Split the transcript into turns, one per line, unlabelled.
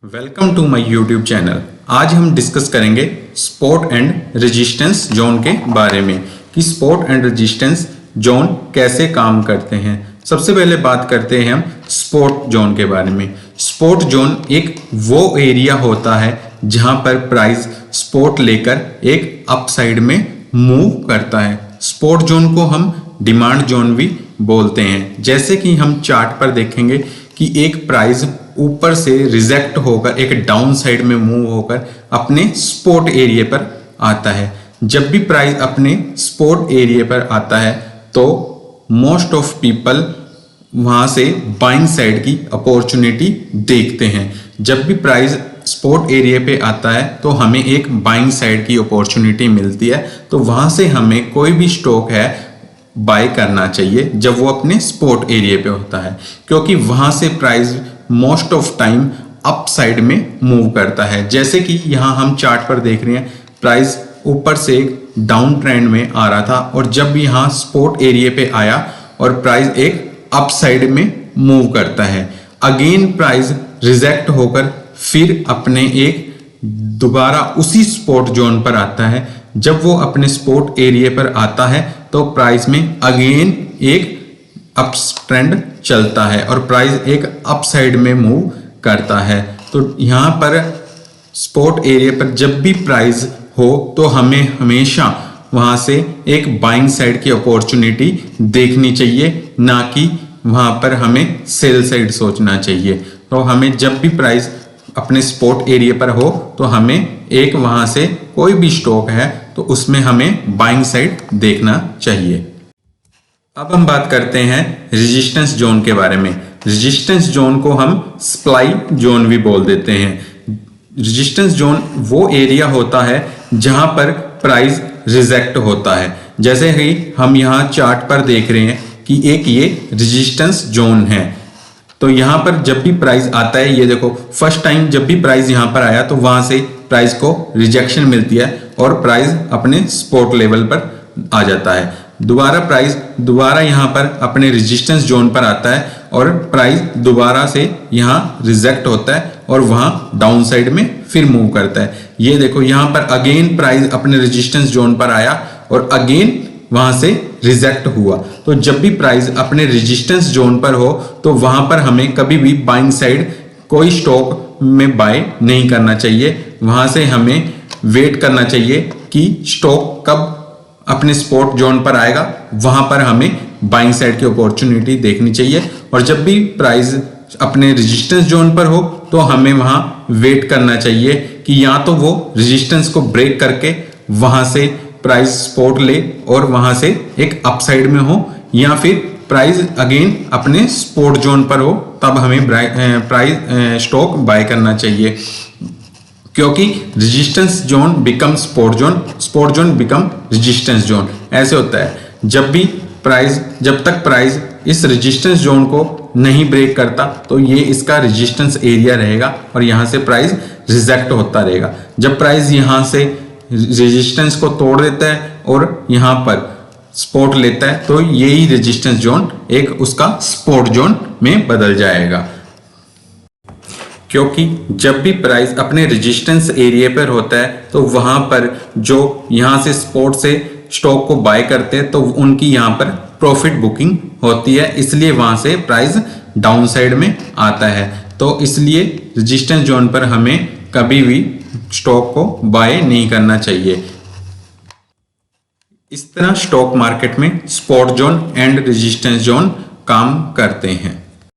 Welcome to my YouTube channel. आज हम discuss करेंगे सपोर्ट एंड रेजिस्टेंस जोन के बारे में कि सपोर्ट एंड रेजिस्टेंस जोन कैसे काम करते हैं। सबसे पहले बात करते हैं हम सपोर्ट जोन के बारे में। सपोर्ट जोन एक वो एरिया होता है जहां पर प्राइस सपोर्ट लेकर एक अपसाइड में मूव करता है। सपोर्ट जोन को हम डिमांड जोन भी बोलते हैं। जैसे कि हम चार्ट पर देखेंगे कि एक प्राइस ऊपर से रिजेक्ट होकर एक डाउन साइड में मूव होकर अपने सपोर्ट एरिया पर आता है। जब भी प्राइस अपने सपोर्ट एरिया पर आता है तो मोस्ट ऑफ पीपल वहां से बाइंग साइड की अपॉर्चुनिटी देखते हैं। जब भी प्राइस सपोर्ट एरिया पे आता है तो हमें एक बाइंग साइड की अपॉर्चुनिटी मिलती है, तो वहां से हमें कोई भी स्टॉक है बाय करना चाहिए जब वो अपने सपोर्ट एरिया पे होता है, क्योंकि वहां से price most of time up side में मूव करता है। जैसे कि यहाँ हम चार्ट पर देख रहे हैं, प्राइस ऊपर से डाउन ट्रेंड में आ रहा था और जब यहाँ सपोर्ट एरिया पे आया और प्राइस एक अप साइड में मूव करता है, अगेन प्राइस रिजेक्ट होकर फिर अपने एक दोबारा उसी सपोर्ट जोन पर आता है। जब वो अपने सपोर्ट एरिया पर आता है तो प्राइस में अगेन एक अप ट्रेंड चलता है और प्राइस एक अप साइड में मूव करता है। तो यहाँ पर सपोर्ट एरिया पर जब भी प्राइस हो तो हमें हमेशा वहां से एक बाइंग साइड की अपॉर्चुनिटी देखनी चाहिए, ना कि वहां पर हमें सेल साइड सोचना चाहिए। तो हमें जब भी प्राइस अपने सपोर्ट एरिया पर हो तो हमें एक वहां से कोई भी स्टॉक है तो उसमें हमें बाइंग साइड देखना चाहिए। अब हम बात करते हैं रेजिस्टेंस जोन के बारे में। रेजिस्टेंस जोन को हम सप्लाई जोन भी बोल देते हैं। रेजिस्टेंस जोन वो एरिया होता है जहां पर प्राइस रिजेक्ट होता है। जैसे ही हम यहाँ चार्ट पर देख रहे हैं कि एक ये रेजिस्टेंस जोन है, तो यहाँ पर जब भी प्राइस आता है, ये देखो फर्स्ट टाइम जब भी प्राइस यहाँ पर आया तो वहां से प्राइस को रिजेक्शन मिलती है और प्राइस अपने सपोर्ट लेवल पर आ जाता है। दोबारा प्राइस दोबारा यहाँ पर अपने रेजिस्टेंस जोन पर आता है और प्राइस दोबारा से यहाँ रिजेक्ट होता है और वहां डाउन साइड में फिर मूव करता है। ये देखो यहाँ पर अगेन प्राइस अपने रेजिस्टेंस जोन पर आया और अगेन वहां से रिजेक्ट हुआ। तो जब भी प्राइस अपने रेजिस्टेंस जोन पर हो तो वहां पर हमें कभी भी बाइंग साइड कोई स्टॉक में बाय नहीं करना चाहिए। वहां से हमें वेट करना चाहिए कि स्टॉक कब अपने सपोर्ट जोन पर आएगा, वहां पर हमें बाइंग साइड की अपॉर्चुनिटी देखनी चाहिए। और जब भी प्राइस अपने रेजिस्टेंस जोन पर हो तो हमें वहां वेट करना चाहिए कि या तो वो रेजिस्टेंस को ब्रेक करके वहां से प्राइस सपोर्ट ले और वहां से एक अपसाइड में हो, या फिर प्राइस अगेन अपने सपोर्ट जोन पर हो, तब हमें प्राइस स्टॉक बाय करना चाहिए। क्योंकि resistance zone become support zone, support zone become resistance zone, ऐसे होता है। जब तक प्राइस इस रेजिस्टेंस जोन को नहीं ब्रेक करता तो ये इसका रेजिस्टेंस एरिया रहेगा और यहाँ से प्राइस रिजेक्ट होता रहेगा। जब प्राइस यहाँ से रेजिस्टेंस को तोड़ देता है और यहाँ पर सपोर्ट लेता है तो यही रेजिस्टेंस जोन एक उसका सपोर्ट जोन में बदल जाएगा। क्योंकि जब भी प्राइस अपने रेजिस्टेंस एरिया पर होता है तो वहां पर जो यहां से सपोर्ट से स्टॉक को बाय करते हैं तो उनकी यहां पर प्रॉफिट बुकिंग होती है, इसलिए वहां से प्राइस डाउन साइड में आता है। तो इसलिए रेजिस्टेंस जोन पर हमें कभी भी स्टॉक को बाय नहीं करना चाहिए। इस तरह स्टॉक मार्केट में support zone and resistance zone काम करते हैं।